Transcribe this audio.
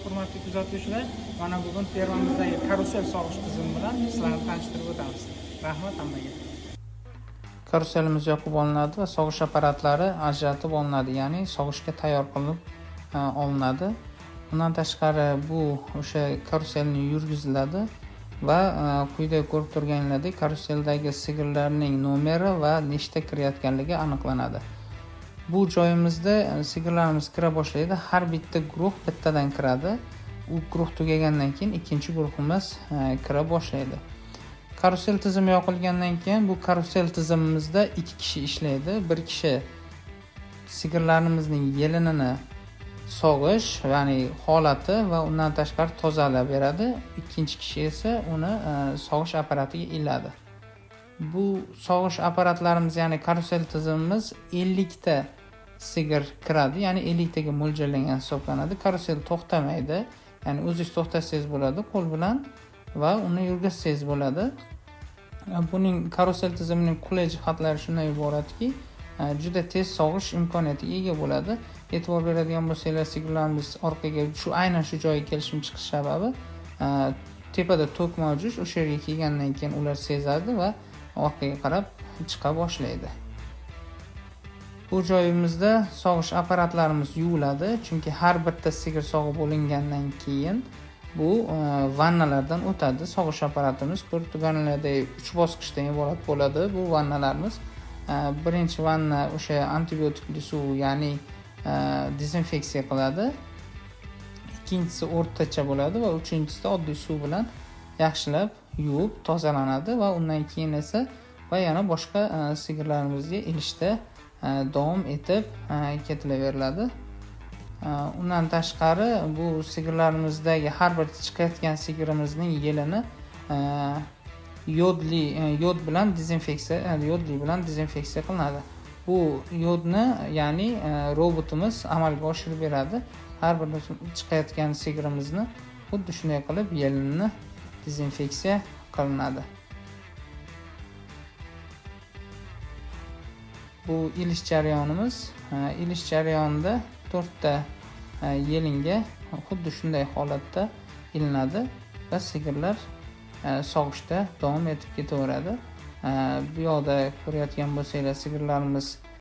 hurmatli kuzatuvchilar, mana bugun fermamizdagi karusel sog'ish tizimi bilan sizlarni tanishtirib o'tamiz. Rahmat hammaga. Karuselimiz yoqib olinadi va sog'ish aparatlari ajratib olinadi, ya'ni sog'ishga tayyor qilib olinadi. Bundan tashqari bu o'sha karuselni yurgiziladi va quyida ko'rib turganinglardek karuseldagi sigirlarning nomeri va nechta kirayotganligi aniqlanadi. Bu joyimizda sigirlarimiz kira boshlaydi. Har bitta guruh bittadan kiradi. U guruh tugagandan keyin ikkinchi guruhimiz kira boshlaydi. Karusel tizimi yoqilgandan keyin bu karusel tizimimizda 2 kishi ishlaydi. Bir kishi sigirlarimizning yelinini sog'ish, ya'ni holati va undan tashqari tozalab beradi. Ikkinchi kishi esa uni sog'ish apparatiga iladi. Bu sog'ish apparatlarimiz, ya'ni karusel tizimimiz 50 ta sigir kiradi, ya'ni 50 taga mo'ljallangan hisoblanadi. Karusel to'xtamaydi, ya'ni o'zingiz to'xtatsangiz bo'ladi qo'l bilan va uni yurgizsangiz bo'ladi. Buning karusel tizimining qulay jihatlari shundan iboratki, juda tez sog'ish imkoniyatiga ega bo'ladi. E'tibor beradigan bo'lsanglar, sigirlarimiz orqaga aynan shu joyga kelishim chiqish sababi tepada tok mavjud. O'sha yerga kelgandan keyin ular sezadi va orqaga qarab chiqa boshlaydi. Bu joyimizda sog'ish apparatlarimiz yuviladi, chunki har bitta sigir sog'ib olingandan keyin bu vannalardan o'tadi. Sog'ish apparatimiz ko'rib turganinglardek 3 bosqichdan iborat bo'ladi. Bu vannalarimiz birinchi vanna o'sha antibiotikli suv, ya'ni dezinfeksiya qiladi. Ikkinchisi o'rtacha bo'ladi va uchinchisida oddiy suv bilan yaxshilab yuvib tozalanadi va undan keyin esa yana boshqa sigirlarimizga ilishda davom etib ketilaveriladi. Undan tashqari bu sigirlarimizdagi har bir chiqayotgan sigirimizning yelini yod bilan dezinfeksiya qilinadi. Bu yodni, ya'ni robotimiz amalga oshirib beradi. Har bir chiqayotgan sigirimizni xuddi shunday qilib yelinini dezinfeksiya qilinadi. Bu ilish jarayonimiz. Ilish jarayonida 4 ta yelinga xuddi shunday holatda ilinadi va sigirlar sog'ishda davom etib ketaveradi. Bu yoqda ko'rayotgan bo'lsanglar, sigirlarimiz